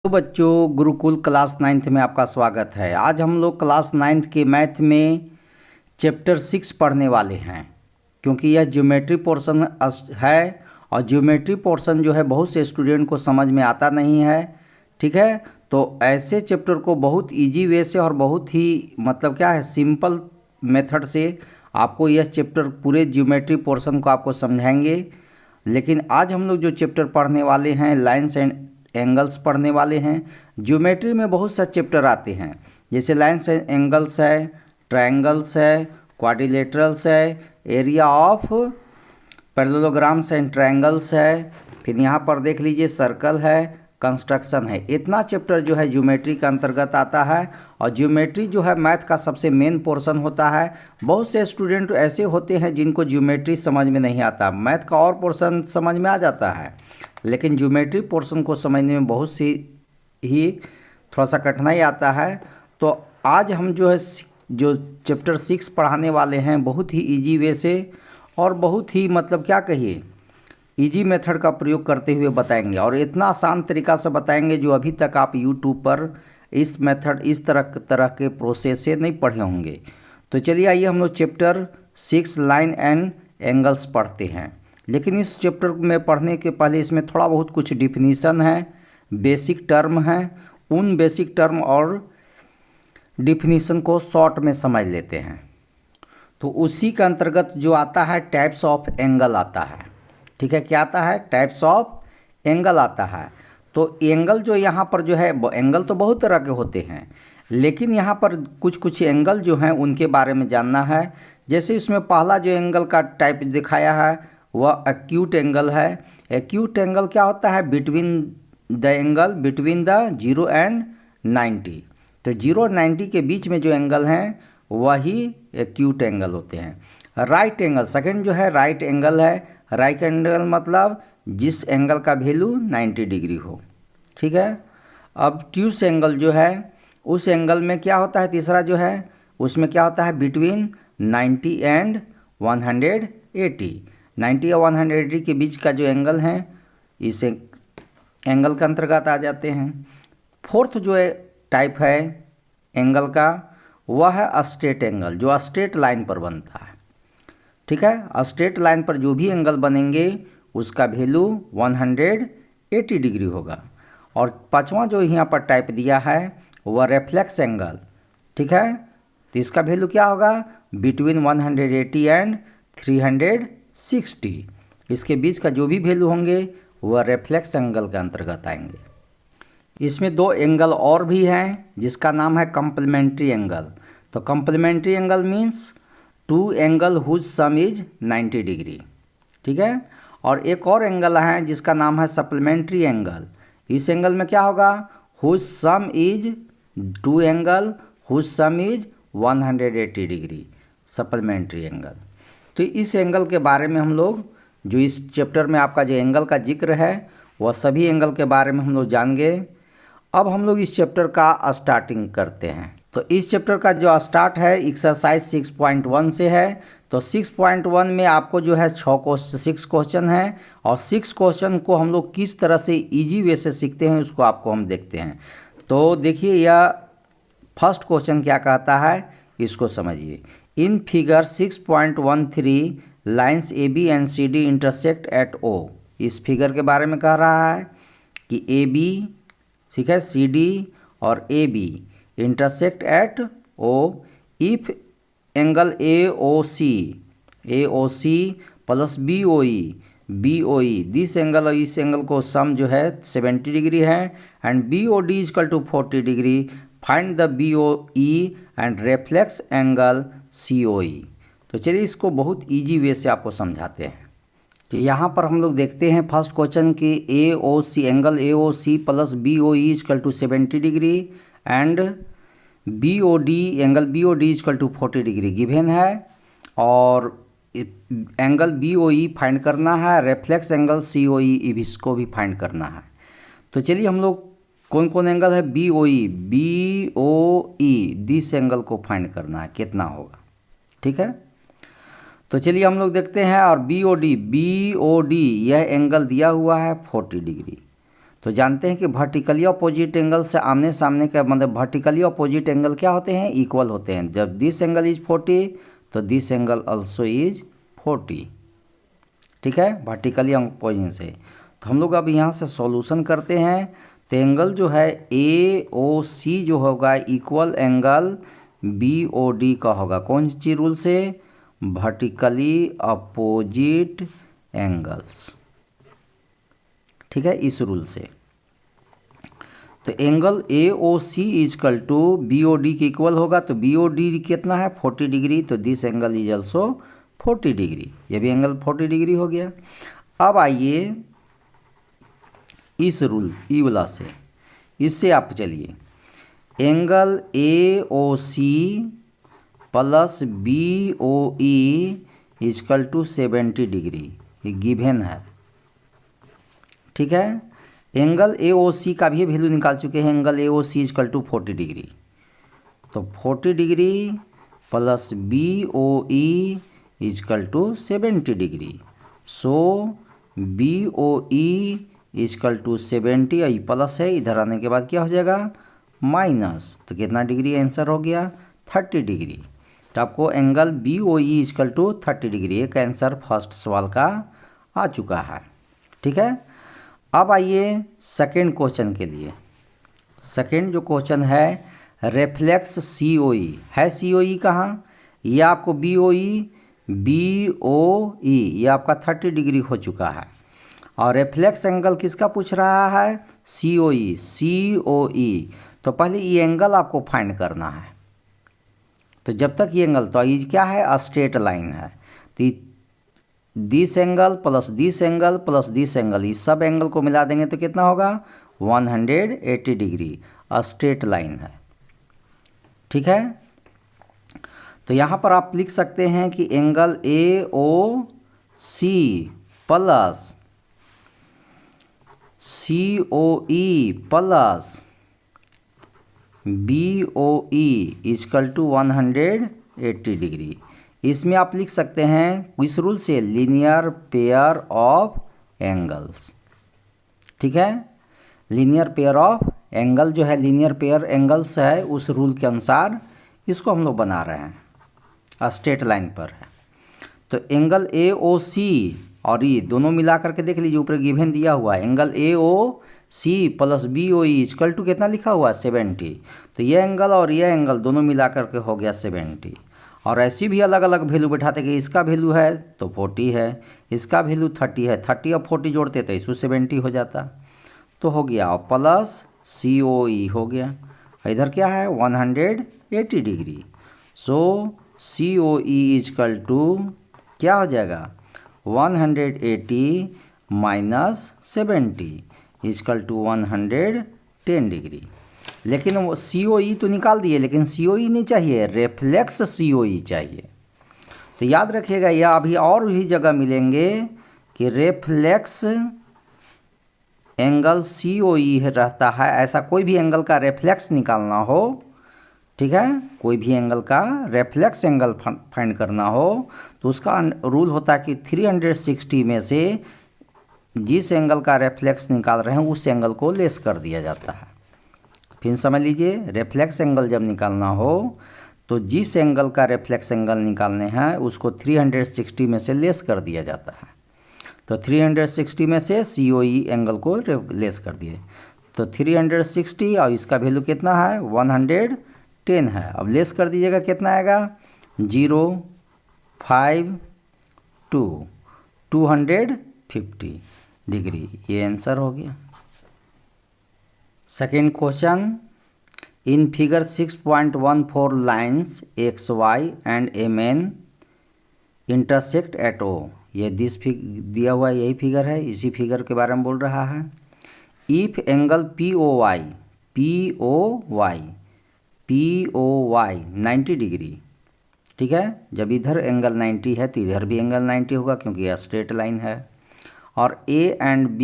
तो बच्चों, Gurukul class 9th में आपका स्वागत है। आज हम लोग क्लास 9th के मैथ में चैप्टर 6 पढ़ने वाले हैं, क्योंकि यह ज्योमेट्री पोर्शन है और ज्योमेट्री पोर्शन जो है बहुत से स्टूडेंट को समझ में आता नहीं है। ठीक है, तो ऐसे चैप्टर को बहुत इजी वे से और बहुत ही सिंपल मेथड से आपको यह चैप्टर पूरे ज्योमेट्री पोर्शन को आपको समझाएंगे। लेकिन आज हम लोग जो चैप्टर पढ़ने वाले हैं, लाइन्स एंड एंगल्स पढ़ने वाले हैं। ज्योमेट्री में बहुत सा चैप्टर आते हैं, जैसे लाइन्स एंड एंगल्स है, ट्रायंगल्स है, क्वाड्रिलेटरल्स है, area of parallelograms and triangles है, फिर यहाँ पर देख लीजिए सर्कल है, कंस्ट्रक्शन है। इतना चैप्टर जो है ज्योमेट्री के अंतर्गत आता है और ज्योमेट्री जो है मैथ का सबसे मेन पोर्शन होता है। बहुत से स्टूडेंट ऐसे होते हैं जिनको ज्योमेट्री समझ में नहीं आता, मैथ का और पोर्शन समझ में आ जाता है, लेकिन ज्योमेट्री पोर्शन को समझने में बहुत सी ही थोड़ा सा कठिनाई आता है। तो आज हम जो चैप्टर 6 पढ़ाने वाले हैं बहुत ही इजी वे से और बहुत ही इजी मेथड का प्रयोग करते हुए बताएंगे, और इतना आसान तरीका से बताएंगे जो अभी तक आप यूट्यूब पर इस तरह के प्रोसेस से नहीं पढ़े होंगे। तो चलिए आइए हम लोग चैप्टर 6 लाइन एंड एंगल्स पढ़ते हैं। लेकिन इस चैप्टर में पढ़ने के पहले इसमें थोड़ा बहुत कुछ डिफिनीसन है, बेसिक टर्म है। उन बेसिक टर्म और डिफिनीसन को शॉर्ट में समझ लेते हैं। तो उसी के अंतर्गत जो आता है टाइप्स ऑफ एंगल आता है। ठीक है, क्या आता है? टाइप्स ऑफ एंगल आता है। तो एंगल जो यहाँ पर जो है, एंगल तो बहुत तरह के होते हैं, लेकिन यहाँ पर कुछ एंगल जो हैं उनके बारे में जानना है। जैसे इसमें पहला जो एंगल का टाइप दिखाया है वह एक्यूट एंगल है। एक्यूट एंगल क्या होता है? Between the 0 and 90। तो 0 और 90 के बीच में जो एंगल हैं वही एक्यूट एंगल होते हैं। राइट एंगल सेकंड जो है राइट एंगल है। राइट एंगल मतलब जिस एंगल का वैल्यू 90 डिग्री हो। ठीक है, अब ट्यूस एंगल जो है उस एंगल में क्या होता है? तीसरा जो है उसमें क्या होता है? Between 90 and 180। 90 और 180 के बीच का जो एंगल है इस एंगल के अंतर्गत आ जाते हैं। फोर्थ जो है टाइप है एंगल का वह है स्ट्रेट एंगल, जो स्ट्रेट लाइन पर बनता है। ठीक है, स्ट्रेट लाइन पर जो भी एंगल बनेंगे उसका वैल्यू 180 डिग्री होगा। और पांचवा जो यहाँ पर टाइप दिया है वह रिफ्लेक्स एंगल। ठीक है, तो इसका वैल्यू क्या होगा? Between 180 and 360। इसके बीच का जो भी वैल्यू होंगे वह रिफ्लेक्स एंगल के अंतर्गत आएंगे। इसमें दो एंगल और भी हैं जिसका नाम है कम्प्लीमेंट्री एंगल। तो complementary angle means two angle whose sum is 90 degree. ठीक है, और एक और एंगल है जिसका नाम है सप्लीमेंट्री एंगल। इस एंगल में क्या होगा? Whose sum is to angle whose sum is 180 degree, supplementary angle. तो इस एंगल के बारे में हम लोग जो इस चैप्टर में आपका जो एंगल का जिक्र है वह सभी एंगल के बारे में हम लोग जानेंगे। अब हम लोग इस चैप्टर का स्टार्टिंग करते हैं। तो इस चैप्टर का जो स्टार्ट है एक्सरसाइज 6.1 से है। तो 6.1 में आपको जो है 6 क्वेश्चन है, और 6 क्वेश्चन को हम लोग किस तरह से इजी वे से सीखते हैं उसको आपको हम देखते हैं। तो देखिए यह फर्स्ट क्वेश्चन क्या कहता है, इसको समझिए। In figure 6.13 lines AB and CD intersect at O। इस फिगर के बारे में कह रहा है कि AB, ठीक है, CD और AB intersect at O if angle AOC plus BOE this angle और इस एंगल को सम जो है 70 डिग्री है, and BOD equal to 40 degree. Find the BOE and reflex angle COE। तो चलिए इसको बहुत इजी वे से आपको समझाते हैं। तो यहाँ पर हम लोग देखते हैं फर्स्ट क्वेश्चन की AOC angle AOC plus BOE equal to 70 degree and BOD angle BOD equal to 40 degree given है, और एंगल BOE फाइंड करना है, रिफ्लेक्स एंगल COE इसको भी फाइंड करना है। तो चलिए हम लोग कौन कौन एंगल है? BOE दिस एंगल को फाइंड करना है कितना होगा। ठीक है, तो चलिए हम लोग देखते हैं। और BOD यह एंगल दिया हुआ है 40 डिग्री। तो जानते हैं कि वर्टिकली अपोजिट एंगल से आमने सामने का मतलब वर्टिकली अपोजिट एंगल क्या होते हैं, इक्वल होते हैं। जब दिस एंगल इज 40 तो दिस एंगल ऑल्सो इज 40, ठीक है, वर्टिकली अपोजिट से। तो हम लोग अब यहाँ से सॉल्यूशन करते हैं। तो एंगल जो है AOC जो होगा इक्वल एंगल BOD का होगा। कौन सी रूल से, वर्टिकली अपोजिट एंगल्स, ठीक है, इस रूल से। तो angle AOC equal to BOD के इक्वल होगा। तो BOD कितना है 40 डिग्री, तो this angle is also 40 degree, ये भी एंगल 40 डिग्री हो गया। अब आइए इस रूल ई वाला से, इससे आप चलिए angle AOC plus BOE equal to 70 degree, ये गिवन है, ठीक है। एंगल AOC का भी वैल्यू निकाल चुके हैं, angle AOC equal to 40 degree. तो 40 degree plus BOE equal to 70 degree. So BOE equal to 70, और प्लस है, इधर आने के बाद क्या हो जाएगा माइनस। तो कितना डिग्री आंसर हो गया 30 डिग्री। तो आपको angle BOE equal to 30 degree एक आंसर फर्स्ट सवाल का आ चुका है, ठीक है। अब आइए सेकेंड क्वेश्चन के लिए। सेकेंड जो क्वेश्चन है रिफ्लेक्स COE है, COE कहाँ, ये आपको BOE ये आपका 30 डिग्री हो चुका है। और रिफ्लेक्स एंगल किसका पूछ रहा है, COE। तो पहले ये एंगल आपको फाइंड करना है। तो जब तक ये एंगल, तो ये क्या है स्ट्रेट लाइन है, तो this angle plus this angle plus this angle, इस सब एंगल को मिला देंगे तो कितना होगा 180 डिग्री, स्ट्रेट लाइन है, ठीक है। तो यहाँ पर आप लिख सकते हैं कि angle AOC plus COE plus BOE equal to 180 degree. इसमें आप लिख सकते हैं किस रूल से, लीनियर पेयर ऑफ एंगल्स, ठीक है। लीनियर पेयर ऑफ एंगल जो है, लीनियर पेयर एंगल्स है, उस रूल के अनुसार इसको हम लोग बना रहे हैं, स्ट्रेट लाइन पर है। तो एंगल AOC और ये दोनों मिला करके देख लीजिए, ऊपर गिवन दिया हुआ है angle AOC plus BOE equal to कितना लिखा हुआ है 70। तो ये एंगल और ये एंगल दोनों मिला करके हो गया 70। और ऐसी भी अलग अलग वैल्यू बैठाते कि इसका वैल्यू है तो 40 है, इसका वैल्यू 30 है, 30 और 40 जोड़ते तो इसको 70 हो जाता। तो हो गया और प्लस COE हो गया, इधर क्या है 180 degree. So COE equal to क्या हो जाएगा 180 माइनस 70 इजकल टू 110 डिग्री। लेकिन वो COE तो निकाल दिए, लेकिन COE नहीं चाहिए, रिफ्लेक्स COE चाहिए। तो याद रखिएगा, यह अभी और भी जगह मिलेंगे कि रिफ्लेक्स एंगल COE रहता है। ऐसा कोई भी एंगल का रिफ्लेक्स निकालना हो, ठीक है, कोई भी एंगल का रिफ्लेक्स एंगल फाइंड करना हो तो उसका रूल होता है कि 360 में से जिस एंगल का रिफ्लेक्स निकाल रहे हैं उस एंगल को लेस कर दिया जाता है। फिर समझ लीजिए, रिफ्लेक्स एंगल जब निकालना हो तो जिस एंगल का रिफ्लेक्स एंगल निकालने हैं उसको 360 में से लेस कर दिया जाता है। तो 360 में से COE एंगल को लेस कर दिए, तो 360 और इसका वैल्यू कितना है 110 है। अब लेस कर दीजिएगा, कितना आएगा 0, 5, 2, 250 डिग्री, ये आंसर हो गया। Second question, in figure 6.14 lines XY and MN intersect at O। ये दिया हुआ यही फिगर है, इसी फिगर के बारे में बोल रहा है। इफ एंगल POY 90 डिग्री, ठीक है, जब इधर एंगल 90 है तो इधर भी एंगल 90 होगा क्योंकि यह स्ट्रेट लाइन है। और A एंड B,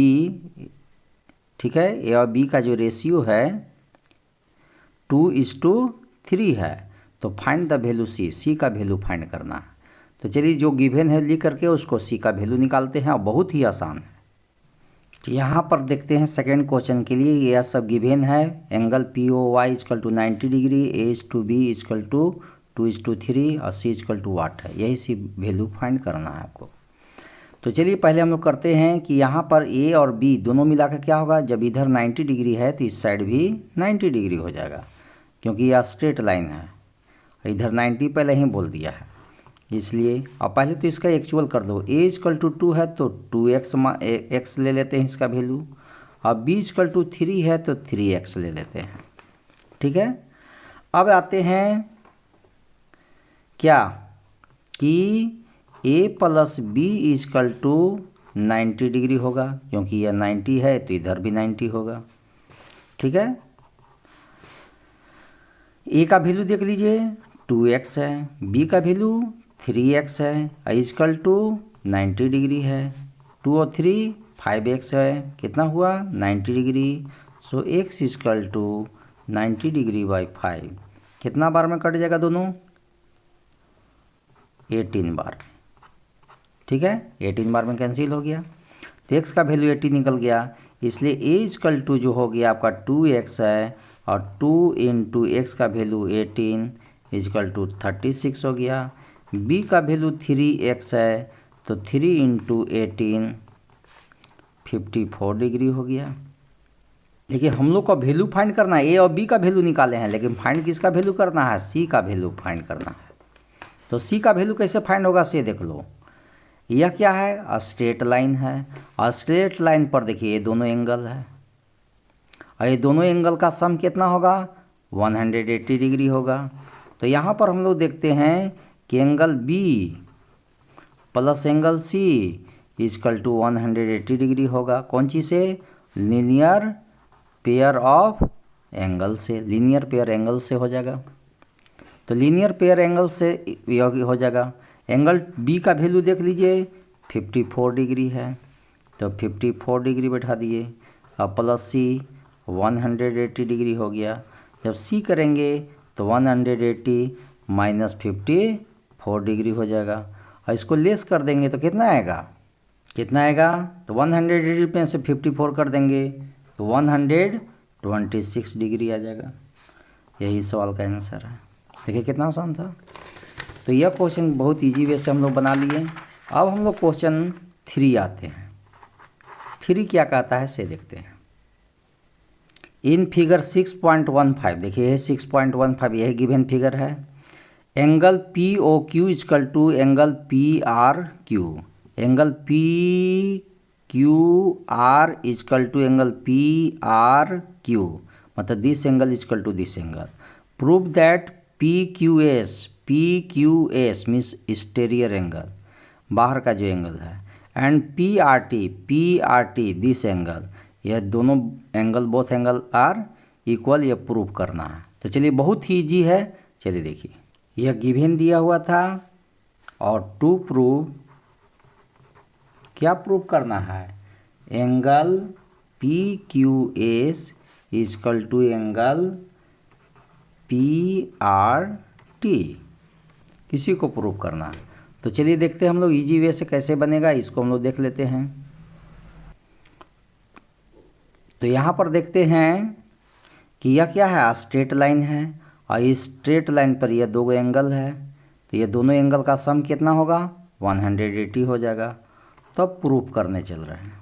ठीक है, A और B का जो रेशियो है 2:3 है। तो फाइंड द वैल्यू C का वैल्यू फाइंड करना है। तो चलिए जो गिवन है लिख करके उसको C का वैल्यू निकालते हैं, और बहुत ही आसान है। तो यहाँ पर देखते हैं सेकेंड क्वेश्चन के लिए, यह सब गिवन है। Angle P O Y equal to 90 degree, A is to B equal to 2:3 और सी इजकल टू वाट है। यही सी वैल्यू फाइंड करना है आपको। तो चलिए पहले हम लोग करते हैं कि यहाँ पर ए और बी दोनों मिलाकर क्या होगा, जब इधर 90 डिग्री है तो इस साइड भी 90 डिग्री हो जाएगा, क्योंकि यह स्ट्रेट लाइन है। इधर 90 पहले ही बोल दिया है इसलिए। अब पहले तो इसका एक्चुअल कर दो। ए इजकल टू 2 है तो 2x x ले लेते हैं इसका वैल्यू। अब बी इजकल टू 3 है तो 3x ले लेते हैं। ठीक है, अब आते हैं क्या कि a plus B equal to 90 degree होगा, क्योंकि यह 90 है तो इधर भी 90 होगा। ठीक है, a का वैल्यू देख लीजिए 2x है, b का वैल्यू 3x है, इजकल टू 90 डिग्री है। 2 और 3 5x है, कितना हुआ 90 degree. So x equal to 90 degree by 5 कितना बार में कट जाएगा दोनों, 18 बार। ठीक है, 18 बार में कैंसिल हो गया तो x का वैल्यू 80 निकल गया, इसलिए a इजकल टू जो हो गया आपका 2x है और 2 इंटू एक्स का वैल्यू 18 इजकल टू 36 हो गया। b का वैल्यू 3x है तो 3 इंटू 18 54 डिग्री हो गया। देखिए हम लोग का वैल्यू फाइंड करना है, a और b का वैल्यू निकाले हैं, लेकिन फाइंड किसका वैल्यू करना है, c का वैल्यू फाइंड करना है। तो c का वैल्यू कैसे फाइंड होगा से देख लो। यह क्या है, स्ट्रेट लाइन है और स्ट्रेट लाइन पर देखिए ये दोनों एंगल है और ये दोनों एंगल का सम कितना होगा 180 डिग्री होगा। तो यहाँ पर हम लोग देखते हैं कि angle B plus angle C equal to 180 degree होगा। कौन चीज़ से, लीनियर पेयर ऑफ एंगल से, लीनियर पेयर एंगल से हो जाएगा। तो लीनियर पेयर एंगल से हो जाएगा। एंगल B का वैल्यू देख लीजिए 54 डिग्री है, तो 54 डिग्री बैठा दिए। अब प्लस C 180 डिग्री हो गया। जब C करेंगे तो 180 माइनस 54 डिग्री हो जाएगा और इसको लेस कर देंगे तो कितना आएगा, तो 180 में से 54 कर देंगे तो 126 डिग्री आ जाएगा। यही सवाल का आंसर है। देखिए कितना आसान था। तो यह क्वेश्चन बहुत इजी वे से हम लोग बना लिए। अब हम लोग क्वेश्चन 3 आते हैं। 3 क्या कहता है से देखते हैं। इन फिगर 6.15 देखिए ये 6.15 यही गिवन फिगर है। Angle P O Q is equal to angle P R Q, angle P Q R is equal to angle P R Q, मतलब this angle is equal to this angle. Prove that P Q S means exterior angle, बाहर का जो angle है, and P R T this angle, यह दोनों angle both angle are equal, यह prove करना है। तो चलिए बहुत ही इजी है। चलिए देखिए यह गिवन दिया हुआ था और टू प्रूव क्या प्रूव करना है, angle P Q S equal to angle P R T, किसी को प्रूव करना है। तो चलिए देखते हैं हम लोग इजी वे से कैसे बनेगा, इसको हम लोग देख लेते हैं। तो यहाँ पर देखते हैं कि यह क्या है, स्ट्रेट लाइन है और इस स्ट्रेट लाइन पर यह दो एंगल है, तो ये दोनों एंगल का सम कितना होगा 180 हो जाएगा। तो अब प्रूफ करने चल रहे हैं।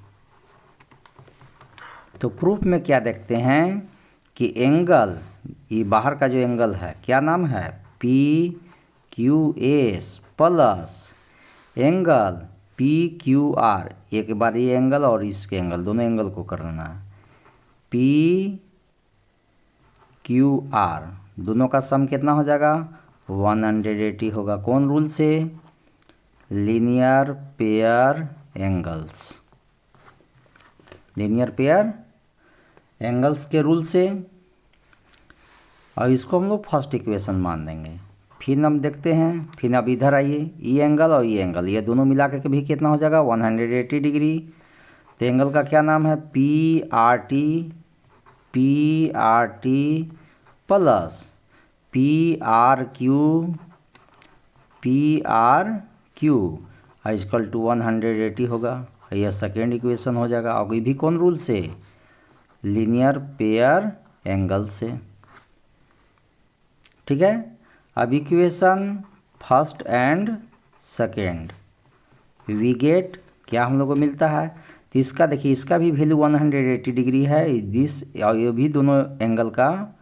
तो प्रूफ में क्या देखते हैं कि एंगल, ये बाहर का जो एंगल है क्या नाम है, P Q S plus angle P Q are, एक बार ये एंगल और इसके एंगल, दोनों एंगल को कर लेना है, पी क्यू आर, दोनों का सम कितना हो जाएगा 180 होगा। कौन रूल से, linear pair angles, linear pair angles के रूल से। और इसको हम लोग फर्स्ट इक्वेशन मान देंगे। फिर हम देखते हैं, फिर अब इधर आइए, ये एंगल और ये एंगल, ये दोनों मिला के भी कितना हो जाएगा 180 डिग्री। तो एंगल का क्या नाम है, P R T plus P R Q is equal to 180 होगा। यह सेकेंड इक्वेशन हो जाएगा। और ये भी कौन रूल से? लीनियर पेयर एंगल से। ठीक है। अब equation first and second we get क्या हम लोग को मिलता है? तो इसका देखिए, इसका भी वैल्यू 180 डिग्री है, दिस और ये भी दोनों एंगल का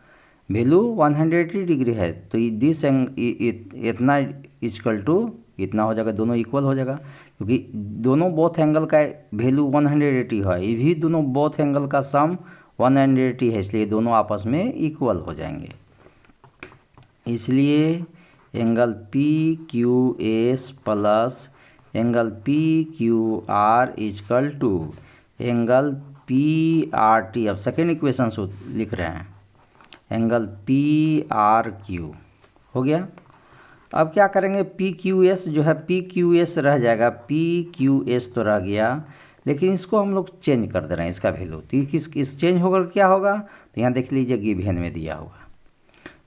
वैल्यू 180 डिग्री है। तो दिस इतना इक्वल टू इतना हो जाएगा, दोनों इक्वल हो जाएगा, क्योंकि दोनों बोथ एंगल का वैल्यू 180 है। ये भी दोनों बोथ एंगल का सम 180 है, इसलिए दोनों आपस में इक्वल हो जाएंगे। इसलिए angle P Q S plus angle P Q R is equal to angle P R T. अब सेकेंड इक्वेशन लिख रहे हैं, एंगल पी आर क्यू हो गया। अब क्या करेंगे? पी क्यू एस जो है, पी क्यू एस रह जाएगा, पी क्यू एस तो रह गया, लेकिन इसको हम लोग चेंज कर दे रहे हैं इसका वैल्यू। तो किस चेंज होकर क्या होगा? तो यहाँ देख लीजिए, गिवन में दिया होगा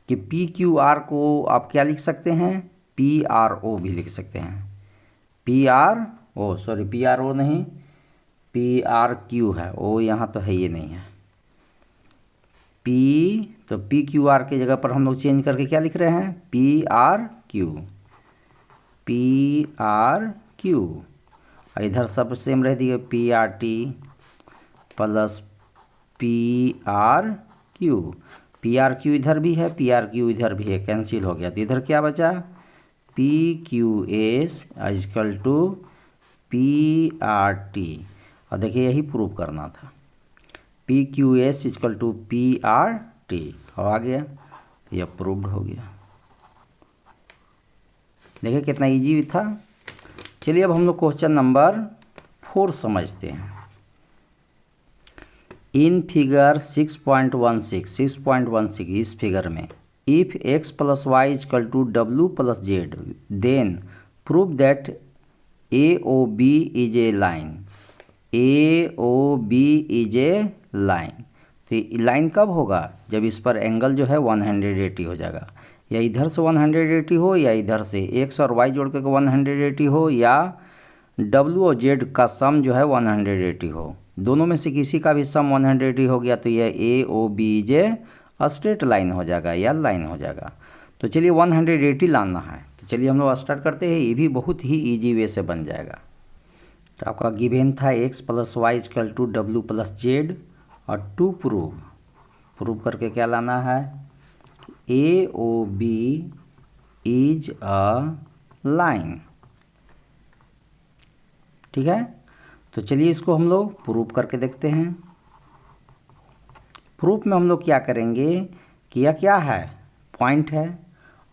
कि पी क्यू आर को आप क्या लिख सकते हैं? पी आर ओ भी लिख सकते हैं। P R O, sorry P R O नहीं, पी आर क्यू है, ओ यहाँ तो है, ये नहीं है। पी तो पी क्यू आर की जगह पर हम लोग चेंज करके क्या लिख रहे हैं? P R Q, P R Q. इधर सब सेम रह दिए, P R T plus P R Q. P R Q इधर भी है, पी आर क्यू इधर भी है, कैंसिल हो गया। तो इधर क्या बचा? P Q S equal to P R T. और देखिए यही प्रूव करना था, P Q S equal to P R T, और आ गया, तो यह प्रूव्ड हो गया। देखिए कितना इजी था। चलिए अब हम लोग क्वेश्चन नंबर 4 समझते हैं। इन फिगर 6.16 इस फिगर में if x plus Y equal to W plus Z then prove that A O B is a line. A O B is a line. तो लाइन कब होगा? जब इस पर एंगल जो है 180 हो जाएगा, या इधर से 180 हो या इधर से x और y जोड़ के 180 हो, या w और z का सम जो है 180 हो। दोनों में से किसी का भी सम 180 हो गया तो यह A O B J straight line हो जाएगा या लाइन हो जाएगा। तो चलिए 180 लाना है, तो चलिए हम लोग स्टार्ट करते हैं। ये भी बहुत ही ईजी वे से बन जाएगा। तो आपका गिवन था x plus Y equal to W plus Z, और टू प्रूव करके क्या लाना है? A O B is a line. ठीक है, तो चलिए इसको हम लोग प्रूव करके देखते हैं। प्रूफ में हम लोग क्या करेंगे कि यह क्या है? पॉइंट है,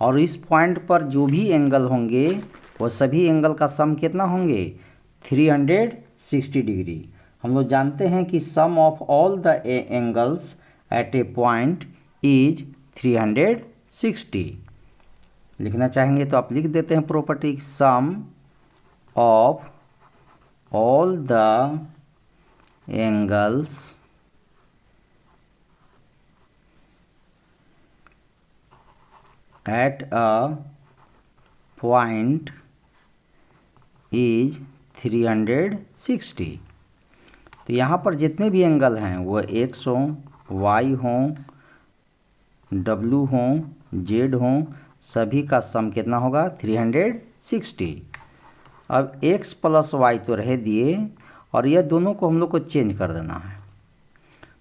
और इस पॉइंट पर जो भी एंगल होंगे वो सभी एंगल का सम कितना होंगे? 360 डिग्री। हम लोग जानते हैं कि sum of all the angles at a point is 360। लिखना चाहेंगे तो आप लिख देते हैं property, sum of all the angles at a point is 360। तो यहाँ पर जितने भी एंगल हैं वो x हों, y हों, w हों, z हों, सभी का सम कितना होगा? 360। अब x प्लस वाई तो रह दिए, और यह दोनों को हम लोग को चेंज कर देना है।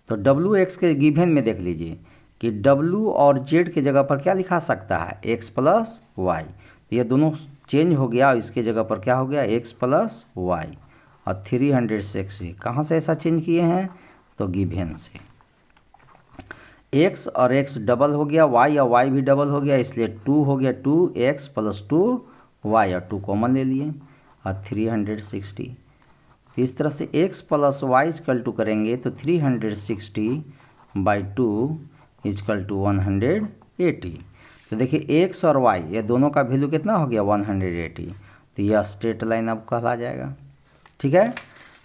तो w x के गिवन में देख लीजिए कि w और z के जगह पर क्या लिखा सकता है? x plus Y. तो यह दोनों चेंज हो गया, और इसके जगह पर क्या हो गया? x plus Y. और 360 कहाँ से ऐसा चेंज किए हैं? तो गिवन से। x और x डबल हो गया, y और y भी डबल हो गया, इसलिए 2 हो गया, 2x प्लस 2y, और 2 कॉमन ले लिए, और 360। तो इस तरह से x plus Y equal to करेंगे तो 360/2 इजकल टू 180। तो देखिए x और y ये दोनों का वैल्यू कितना हो गया? 180। तो यह स्ट्रेट लाइन अब कहला जाएगा। ठीक है,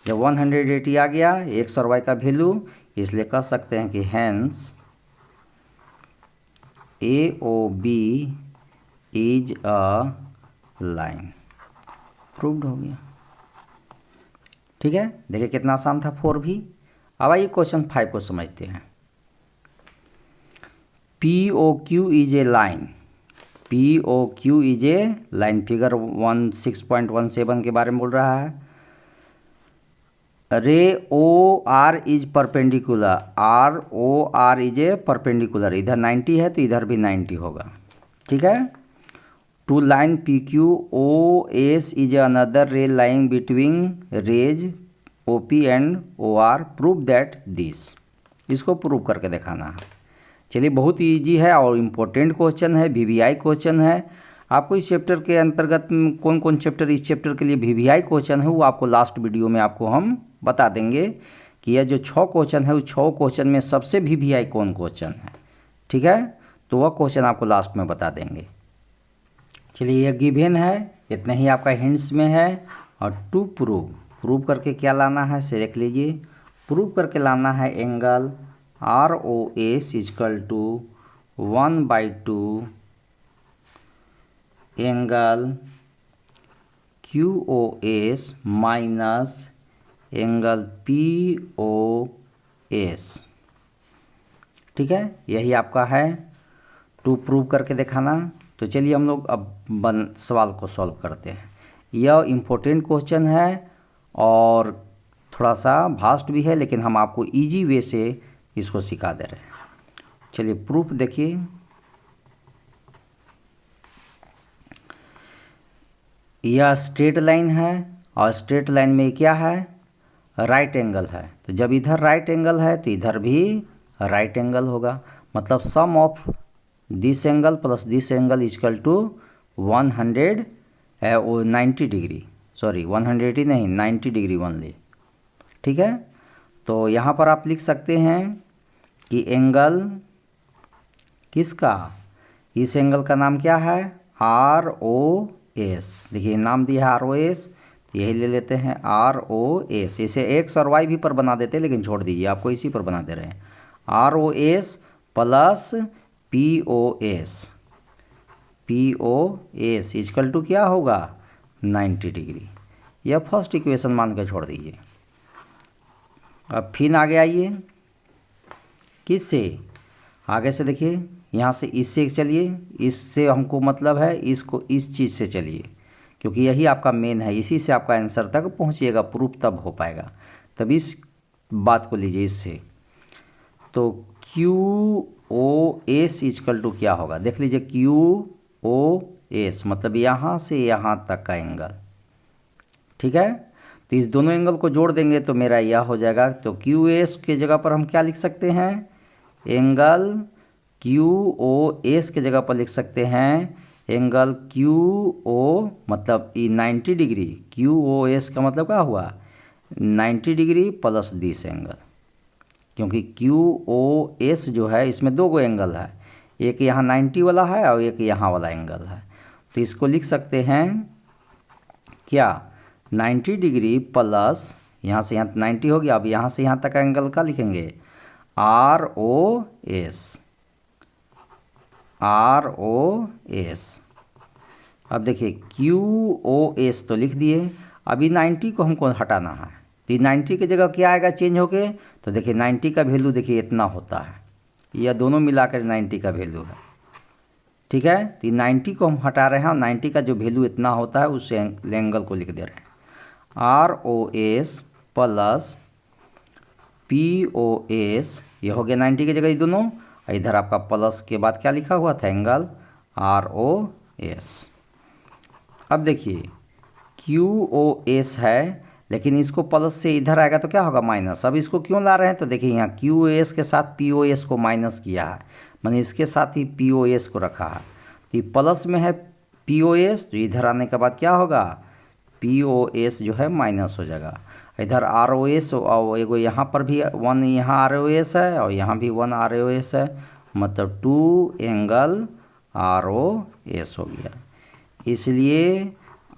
जब 180 आ गया x और y का वैल्यू, इसलिए कह सकते हैं कि hence A O B is a line. Proved हो गया। ठीक है, देखिए कितना आसान था 4 भी। अब आइए क्वेश्चन 5 को समझते हैं। POQ is a line. POQ is a line, figure 16.17 के बारे में बोल रहा है। रे OR is perpendicular, ROR is a perpendicular, इधर 90 है तो इधर भी 90 होगा, ठीक है। Two line PQOS is another ray line between rays OP and OR, prove that this. इसको प्रूव करके दिखाना है। चलिए, बहुत इजी है और इम्पोर्टेंट क्वेश्चन है, VVI क्वेश्चन है। आपको इस चैप्टर के अंतर्गत कौन कौन चैप्टर इस चैप्टर के लिए VVI क्वेश्चन है वो आपको लास्ट वीडियो में आपको हम बता देंगे कि यह जो 6 क्वेश्चन है उस 6 क्वेश्चन में सबसे VVI कौन क्वेश्चन है, ठीक है। तो वह क्वेश्चन आपको लास्ट में बता देंगे। चलिए, यह गिवन है, इतना ही आपका हिंट्स में है। और टू प्रूव करके क्या लाना है से देख लीजिए। प्रूव करके लाना है angle ROS equal to 1/2 angle QOS minus angle POS, ठीक है। यही आपका है टू प्रूव करके दिखाना। तो चलिए हम लोग अब सवाल को सॉल्व करते हैं। यह इम्पोर्टेंट क्वेश्चन है और थोड़ा सा वास्ट भी है, लेकिन हम आपको इजी वे से इसको सिखा दे रहे हैं। चलिए प्रूफ देखिए। यह स्ट्रेट लाइन है और स्ट्रेट लाइन में क्या है, राइट एंगल है। तो जब इधर राइट एंगल है तो इधर भी राइट एंगल होगा। मतलब sum of this angle plus this angle is equal to 90 degree, sorry 180 नहीं, 90 डिग्री ओनली, ठीक है। तो यहाँ पर आप लिख सकते हैं कि एंगल किसका, इस एंगल का नाम क्या है, ROS। देखिए नाम दिया है ROS, तो यही ले लेते हैं ROS। इसे X और Y भी पर बना देते हैं, लेकिन छोड़ दीजिए, आपको इसी पर बना दे रहे हैं। ROS plus POS equal to क्या होगा, 90 डिग्री। यह फर्स्ट इक्वेशन मान के छोड़ दीजिए। अब फिर आगे आइए, किससे आगे से देखिए, यहाँ से इससे चलिए, इससे हमको मतलब है इसको इस चीज़ से चलिए, क्योंकि यही आपका मेन है, इसी से आपका आंसर तक पहुँचिएगा, प्रूफ तब हो पाएगा। तब इस बात को लीजिए इससे। तो QOS इजकल टू क्या होगा, देख लीजिए QOS मतलब यहाँ से यहाँ तक का एंगल, ठीक है। तो इस दोनों एंगल को जोड़ देंगे तो मेरा यह हो जाएगा। तो QOS के जगह पर हम क्या लिख सकते हैं, एंगल QOS के जगह पर लिख सकते हैं एंगल QO मतलब 90 डिग्री। QOS का मतलब क्या हुआ, 90 डिग्री प्लस दिस एंगल, क्योंकि QOS जो है इसमें दो गो एंगल है, एक यहाँ 90 वाला है और एक यहाँ वाला एंगल है। तो इसको लिख सकते हैं क्या, 90 डिग्री प्लस यहाँ से यहाँ 90 हो गया। अब यहाँ से यहाँ तक का एंगल का लिखेंगे ROS। अब देखिए QOS तो लिख दिए, अभी 90 को हमको हटाना है। तो 90 की जगह क्या आएगा चेंज होके, तो देखिए 90 का वैल्यू देखिए इतना होता है, यह दोनों मिलाकर 90 का वैल्यू है, ठीक है। तो 90 को हम हटा रहे हैं और 90 का जो वैल्यू इतना होता है उस एंगल को लिख दे रहे हैं ROS प्लस POS। ये हो गया 90 की जगह ये दोनों, इधर आपका प्लस के बाद क्या लिखा हुआ था, एंगल ROS। अब देखिए QOS है, लेकिन इसको प्लस से इधर आएगा तो क्या होगा, माइनस। अब इसको क्यों ला रहे हैं, तो देखिए यहाँ QOS के साथ POS को माइनस किया है, मैंने इसके साथ ही POS को रखा है। तो ये प्लस में है POS, तो इधर आने के बाद क्या होगा, POS जो है माइनस हो जाएगा। इधर ROS और एगो यहाँ पर भी 1 यहाँ ROS है और यहाँ भी 1 ROS है, मतलब 2 एंगल ROS हो गया। इसलिए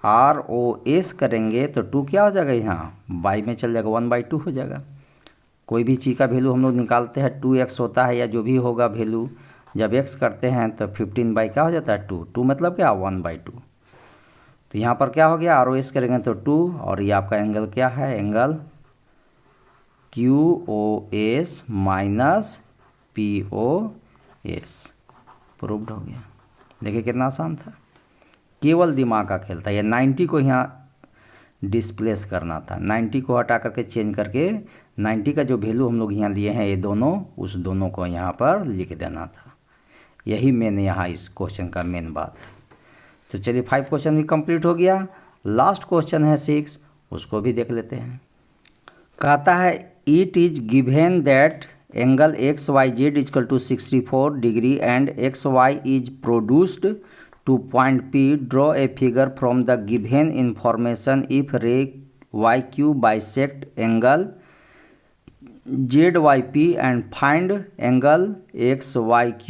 ROS करेंगे तो 2 क्या हो जाएगा, यहाँ बाई में चल जाएगा, 1/2 हो जाएगा। कोई भी चीज़ का वैल्यू हम लोग निकालते हैं 2x होता है या जो भी होगा वैल्यू, जब x करते हैं तो 15 बाई क्या हो जाता है 2 मतलब क्या 1/2। तो यहाँ पर क्या हो गया, ROS करेंगे तो 2, और ये आपका एंगल क्या है, angle QOS minus POS proved हो गया। देखिए कितना आसान था, केवल दिमाग का खेल था। ये 90 को यहाँ डिस्प्लेस करना था, 90 को हटा करके चेंज करके 90 का जो वैल्यू हम लोग यहाँ लिए हैं ये दोनों, उस दोनों को यहाँ पर लिख देना था। यही मेन यहाँ इस क्वेश्चन का मेन बात है। तो चलिए 5 क्वेश्चन भी कंप्लीट हो गया। लास्ट क्वेश्चन है 6, उसको भी देख लेते हैं। कहता है it is given that angle XYZ equal to 64 degree and XY is produced to point P, draw a figure from the given information if ray YQ bisect angle ZYP and find angle XYQ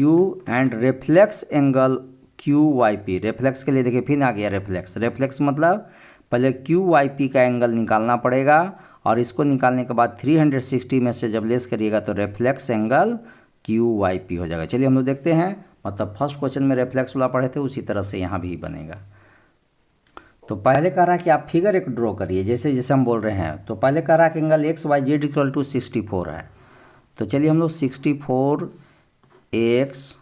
and reflex angle QYP। Reflex के लिए देखिए फिर आ गया reflex. Reflex मतलब पहले QYP का angle निकालना पड़ेगा और इसको निकालने के बाद 360 में से जब लेस करिएगा तो रेफ्लेक्स एंगल QYP हो जाएगा। चलिए हम लोग देखते हैं, मतलब फर्स्ट क्वेश्चन में रेफ्लेक्स वाला पढ़े थे उसी तरह से यहाँ भी बनेगा। तो पहले कह रहा है कि आप फिगर एक ड्रॉ करिए, जैसे जैसे हम बोल रहे हैं। तो पहले कह रहा है कि एंगल XYZ इक्वल टू 64 है। तो चलिए हम लोग 64 X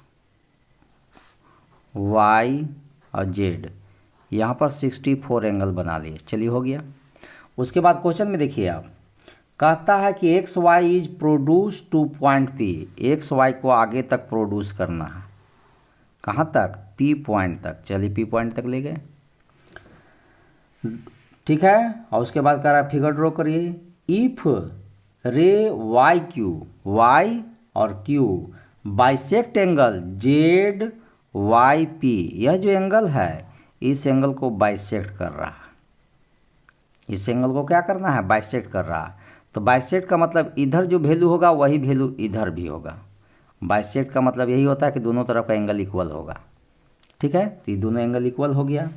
Y और Z, यहाँ पर 64 एंगल बना लिए। चलिए हो गया। उसके बाद क्वेश्चन में देखिए आप, कहता है कि XY is produce two point P। XY को आगे तक प्रोड्यूस करना है, कहाँ तक, P पॉइंट तक। चलिए P पॉइंट तक ले गए, ठीक है। और उसके बाद कह रहा है फिगर ड्रॉ करिए। इफ रे Y और Q बाइसेक्ट एंगल ZYP, यह जो एंगल है इस एंगल को बाइसेक्ट कर रहा है। इस एंगल को क्या करना है, बाइसेक्ट कर रहा है। तो बाइसेक्ट का मतलब इधर जो वैल्यू होगा वही वैल्यू इधर भी होगा। बाइसेक्ट का मतलब यही होता है कि दोनों तरफ का एंगल इक्वल होगा, ठीक है। तो ये दोनों एंगल इक्वल हो गया।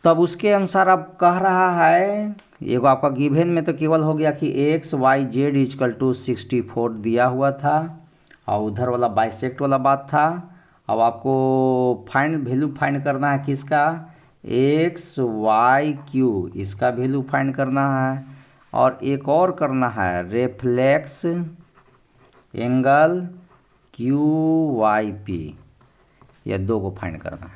तब उसके अनुसार अब कह रहा है, एगो आपका गिवन में तो केवल हो गया कि XYZ इक्वल टू 64 दिया हुआ था और उधर वाला बाइसेक्ट वाला बात था। अब आपको वैल्यू फाइंड करना है किसका, XYQ, इसका वैल्यू फाइंड करना है। और एक और करना है रेफ्लेक्स एंगल QYP, यह दो को फाइंड करना है।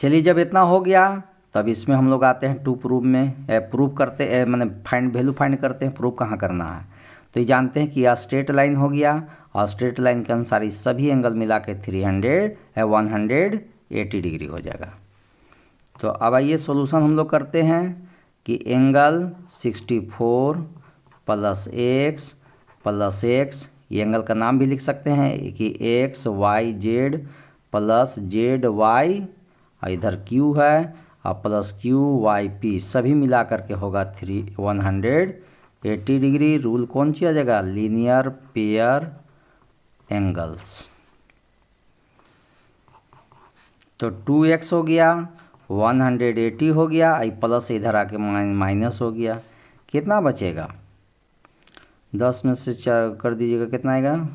चलिए जब इतना हो गया तब इसमें हम लोग आते हैं टू प्रूव में। प्रूव करते मैंने वैल्यू फाइंड करते हैं। प्रूव कहाँ करना है, तो ये जानते हैं कि यह स्ट्रेट लाइन हो गया और स्ट्रेट लाइन के अनुसार इस सभी एंगल मिला के 180 डिग्री हो जाएगा। तो अब आइए सॉल्यूशन हम लोग करते हैं कि एंगल 64 प्लस x, ये एंगल का नाम भी लिख सकते हैं कि XYZ प्लस ZY, और इधर Q है और प्लस QYP, सभी मिला करके होगा 180 डिग्री। रूल कौन सी आ जाएगा, लीनियर पेयर एंगल्स। तो 2x हो गया, 180 हो गया, आई प्लस इधर आके माइनस हो गया। कितना बचेगा, 10 में से 4 कर दीजिएगा, कितना आएगा,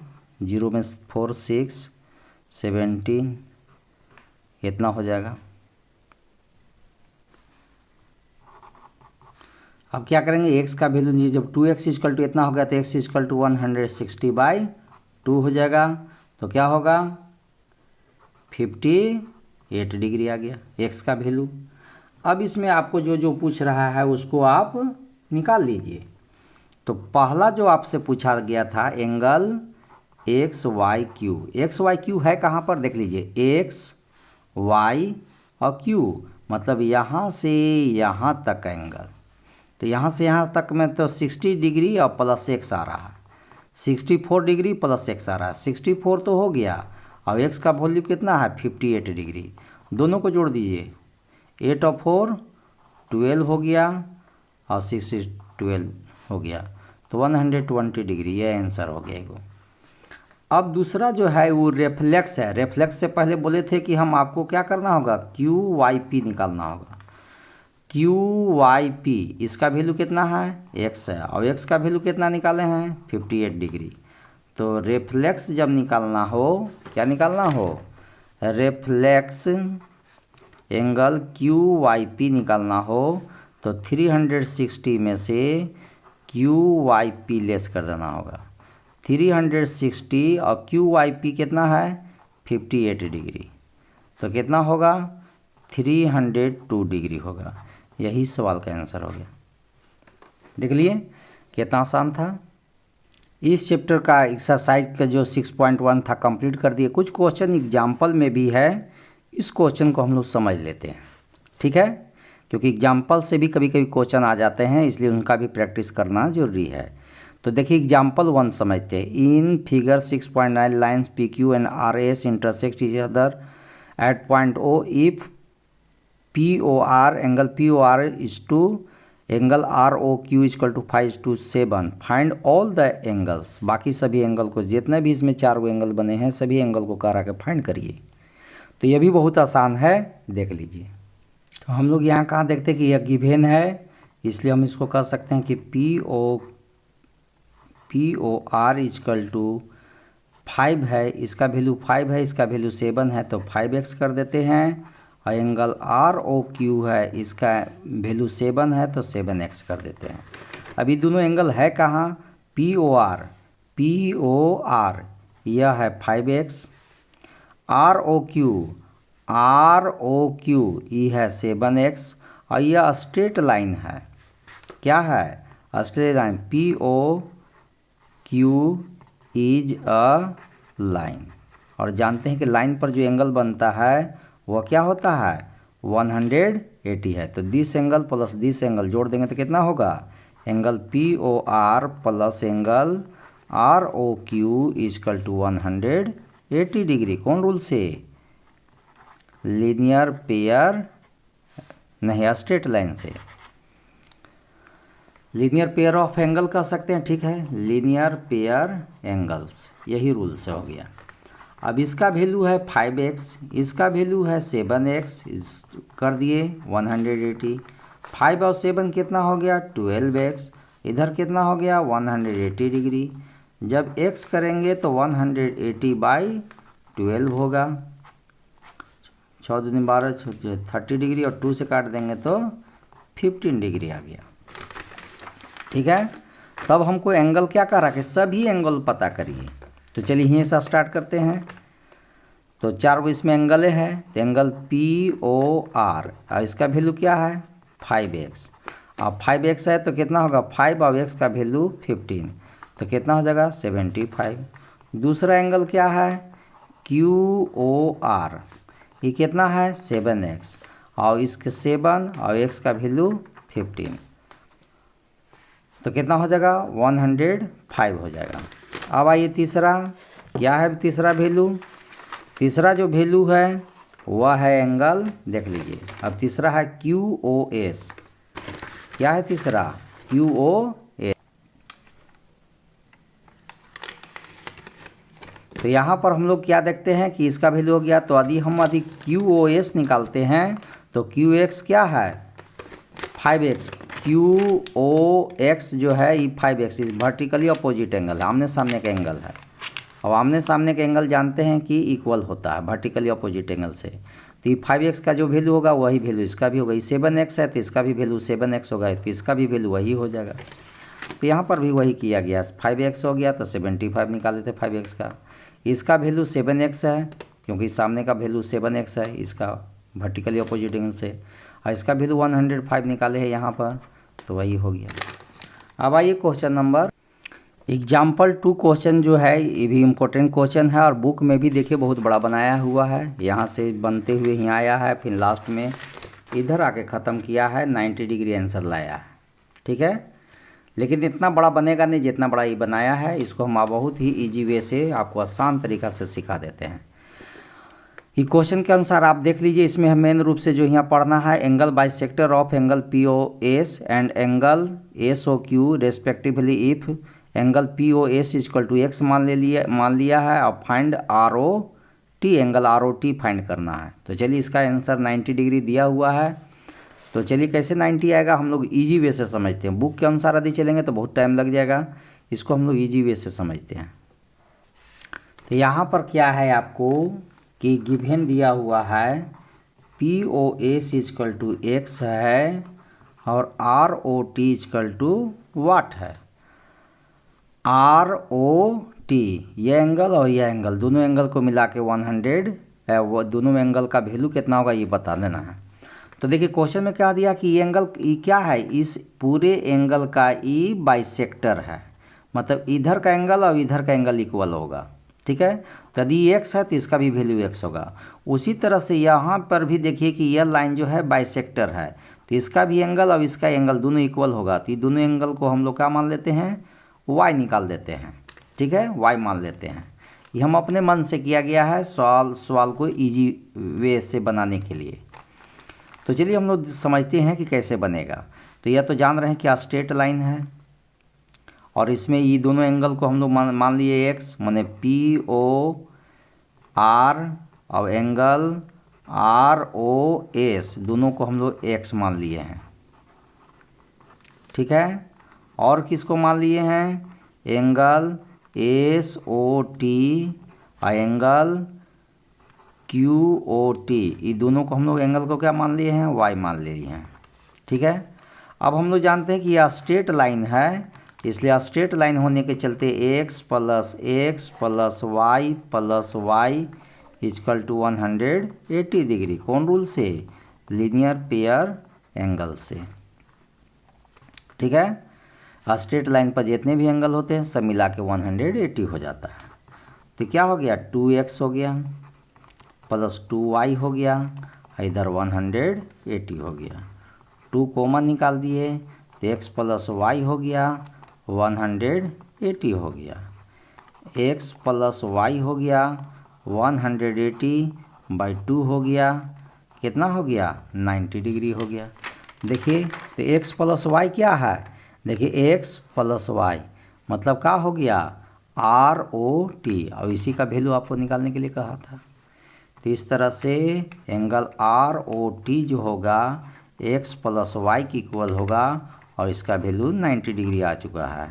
0 में 4 6 17, इतना हो जाएगा। अब क्या करेंगे, x का वैल्यू जब 2x इक्वल टू इतना हो गया तो x इक्वल टू 160/2 हो जाएगा। तो क्या होगा, 58 डिग्री आ गया x का वैल्यू। अब इसमें आपको जो जो पूछ रहा है उसको आप निकाल लीजिए। तो पहला जो आपसे पूछा गया था एंगल XYQ है कहाँ पर, देख लीजिए x y और q, मतलब यहाँ से यहाँ तक का एंगल। तो यहाँ से यहाँ तक में तो 60 डिग्री और प्लस x आ रहा है, 64 डिग्री प्लस x आ रहा है। 64 तो हो गया और x का वैल्यू कितना है, 58 डिग्री। दोनों को जोड़ दीजिए, 8 और 4 12 हो गया और 6 12 हो गया, तो 120 डिग्री, ये आंसर हो गया एगो। अब दूसरा जो है वो रेफ्लेक्स है। रेफ्लेक्स से पहले बोले थे कि हम आपको क्या करना होगा, QYP निकालना होगा। QYP, इसका वैल्यू कितना है, x है, और x का वैल्यू कितना निकाले हैं, 58 डिग्री। तो रेफ्लेक्स जब निकालना हो, क्या निकालना हो, reflex angle Q Y P निकालना हो तो 360 में से क्यू वाई पी लेस कर देना होगा। 360 और क्यू वाई पी कितना है 58 डिग्री, तो कितना होगा 302 डिग्री होगा। यही सवाल का आंसर हो गया। देख लिए कितना आसान था। इस चैप्टर का एक्सरसाइज का जो 6.1 था कंप्लीट कर दिए। कुछ क्वेश्चन एग्जाम्पल में भी है, इस क्वेश्चन को हम लोग समझ लेते हैं, ठीक है, क्योंकि एग्जाम्पल से भी कभी कभी क्वेश्चन आ जाते हैं, इसलिए उनका भी प्रैक्टिस करना जरूरी है। तो देखिए एग्जाम्पल 1 समझते हैं। In figure 6.9 lines P Q and R S intersect each other at point O if P O R angle P O R is to angle R O Q equal to 5:7 find all the angles. बाकी सभी angle को, जितने भी इसमें 4 angle बने हैं सभी angle को करा के फाइंड करिए। तो ये भी बहुत आसान है, देख लीजिए। तो हम लोग यहाँ कहाँ देखते हैं कि यह गिवेन है, इसलिए हम इसको कह सकते हैं कि P O R equal to 5 है, इसका वैल्यू 5 है, इसका वैल्यू 7 है, तो 5x कर देते हैं। और एंगल आर ओ क्यू है, इसका वैल्यू 7 है, तो 7x कर देते हैं। अभी दोनों एंगल है कहाँ, पी ओ आर यह है 5x, आर ओ क्यू ये है 7x, और यह स्ट्रेट लाइन है। क्या है, straight line, P O Q is a line. और जानते हैं कि लाइन पर जो एंगल बनता है वह क्या होता है 180 है। तो this angle plus this angle जोड़ देंगे तो कितना होगा, angle P O R plus angle R O Q equal to 180 degree. कौन रूल से, लीनियर पेयर नहीं, स्ट्रेट लाइन से, लीनियर पेयर ऑफ एंगल कह सकते हैं, ठीक है, लीनियर पेयर एंगल्स, यही रूल से हो गया। अब इसका वैल्यू है 5x, इसका वैल्यू है 7x, कर दिए 180। 5 और 7 कितना हो गया 12x, इधर कितना हो गया 180 डिग्री। जब x करेंगे तो 180/12 होगा, 6 दूनी 12, 30 डिग्री, और 2 से काट देंगे तो 15 डिग्री आ गया, ठीक है। तब हमको एंगल क्या करा कि सभी एंगल पता करिए। तो चलिए यहीं से स्टार्ट करते हैं। तो 4 गो इसमें एंगल है, तो एंगल पी ओ आर, और इसका वैल्यू क्या है 5x, और 5x है तो कितना होगा 5 और x का वैल्यू 15, तो कितना हो जाएगा 75। दूसरा एंगल क्या है क्यू ओ आर, ये कितना है 7x, और इसके 7 और x का वैल्यू 15, तो कितना हो जाएगा 105 हो जाएगा। अब आइए तीसरा, क्या है तीसरा वैल्यू, तीसरा जो वैल्यू है वह है एंगल, देख लीजिए। अब तीसरा है क्यू ओ एस, क्या है तीसरा क्यू ओ एस। तो यहाँ पर हम लोग क्या देखते हैं कि इसका वैल्यू हो गया, तो यदि हम क्यू ओ एस निकालते हैं तो क्यू एक्स क्या है 5x, क्यू ओ एक्स जो है ये 5x, इस वर्टिकली अपोजिट एंगल है, आमने सामने का एंगल है। अब आमने सामने का एंगल जानते हैं कि इक्वल होता है वर्टिकली अपोजिट एंगल से, तो ये 5x का जो वैल्यू होगा वही वैल्यू इसका भी होगा। ये 7x है तो इसका भी वैल्यू 7x होगा, तो इसका भी वैल्यू वही हो जाएगा। तो यहाँ पर भी वही किया गया, 5x हो गया तो 75 निकाले थे 5x का, इसका वैल्यू 7x है क्योंकि सामने का वैल्यू 7x है इसका वर्टिकली अपोजिट एंगल से, और इसका वैल्यू 105 निकाले हैं यहाँ पर, तो वही हो गया। अब आइए क्वेश्चन नंबर एग्जाम्पल 2 क्वेश्चन जो है ये भी इम्पोर्टेंट क्वेश्चन है, और बुक में भी देखिए बहुत बड़ा बनाया हुआ है, यहाँ से बनते हुए ही आया है, फिर लास्ट में इधर आके ख़त्म किया है, 90 डिग्री आंसर लाया है, ठीक है। लेकिन इतना बड़ा बनेगा नहीं जितना बड़ा ये बनाया है, इसको हम बहुत ही ईजी वे से आपको आसान तरीक़ा से सिखा देते हैं। ये क्वेश्चन के अनुसार आप देख लीजिए, इसमें हम मेन रूप से जो यहाँ पढ़ना है, angle bisector of angle P O S and angle S O Q respectively if angle P O S equal to X मान लिया है, और find R O T, angle R O T find करना है। तो चलिए इसका आंसर 90 डिग्री दिया हुआ है, तो चलिए कैसे 90 आएगा हम लोग इजी वे से समझते हैं। बुक के अनुसार यदि चलेंगे तो बहुत टाइम लग जाएगा, इसको हम लोग इजी वे से समझते हैं। तो यहाँ पर क्या है आपको कि गिवन दिया हुआ है POS इजकल टू एक्स है और ROT इजकल टू वाट है। ROT ये एंगल और ये एंगल, दोनों एंगल को मिला के 100 है, वो दोनों एंगल का वैल्यू कितना होगा ये बता देना है। तो देखिए क्वेश्चन में क्या दिया कि ये एंगल ई क्या है, इस पूरे एंगल का ई बाइसेक्टर है, मतलब इधर का एंगल और इधर का एंगल इक्वल होगा। ठीक है, तो यदि एक्स है तो इसका भी वैल्यू एक्स होगा। उसी तरह से यहाँ पर भी देखिए कि यह लाइन जो है बाइसेक्टर है, तो इसका भी एंगल और इसका एंगल दोनों इक्वल होगा। तो ये दोनों एंगल को हम लोग क्या मान लेते हैं, वाई निकाल देते हैं। ठीक है, वाई मान लेते हैं। ये हम अपने मन से किया गया है सवाल को इजी वे से बनाने के लिए। तो चलिए हम लोग समझते हैं कि कैसे बनेगा। तो यह तो जान रहे हैं कि स्ट्रेट लाइन है और इसमें ये दोनों एंगल को हम लोग मान लिए एक्स, माने POR और एंगल ROS दोनों को हम लोग एक्स मान लिए हैं। ठीक है, और किसको मान लिए हैं, एंगल SOT और एंगल QOT, ये दोनों को हम लोग एंगल को क्या मान लिए हैं, वाई मान लिए हैं। ठीक है, अब हम लोग जानते हैं कि यह स्ट्रेट लाइन है, इसलिए स्ट्रेट लाइन होने के चलते x plus Y equal to 180 degree. कौन रूल से, लीनियर पेयर एंगल से। ठीक है, स्ट्रेट लाइन पर जितने भी एंगल होते हैं सब मिला के 180 हो जाता है। तो क्या हो गया, 2x हो गया प्लस 2y हो गया, इधर 180 हो गया। 2 कॉमन निकाल दिए तो x प्लस वाई हो गया 180 हो गया, x प्लस वाई हो गया 180/2 हो गया, कितना हो गया, 90 डिग्री हो गया। देखिए तो x प्लस वाई क्या है, देखिए x प्लस वाई मतलब क्या हो गया, ROT, और इसी का वैल्यू आपको निकालने के लिए कहा था। तो इस तरह से एंगल ROT जो होगा x प्लस वाई की इक्वल होगा और इसका वैल्यू 90 डिग्री आ चुका है।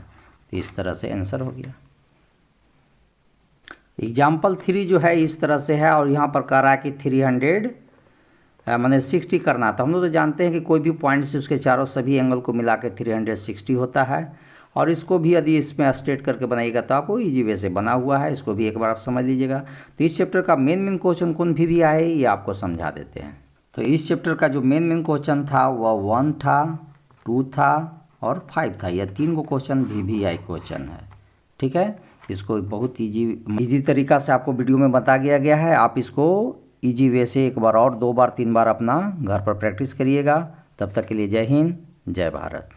तो इस तरह से आंसर हो गया। एग्जाम्पल 3 जो है इस तरह से है और यहाँ पर कह रहा है कि 300 मैंने 60 करना। तो हम लोग तो जानते हैं कि कोई भी पॉइंट से उसके चारों सभी एंगल को मिला के 360 होता है, और इसको भी यदि इसमें स्ट्रेट करके बनाइएगा तो आपको ईजी वे से बना हुआ है, इसको भी एक बार आप समझ लीजिएगा। तो इस चैप्टर का मेन क्वेश्चन कौन भी आए ये आपको समझा देते हैं। तो इस चैप्टर का जो मेन क्वेश्चन था वह 1 था, 2 था और 5 था। यह 3 क्वेश्चन VVI क्वेश्चन है। ठीक है, इसको बहुत इजी तरीका से आपको वीडियो में बता गया है। आप इसको इजी वे से एक बार और 2 बार 3 बार अपना घर पर प्रैक्टिस करिएगा। तब तक के लिए जय हिंद, जय भारत।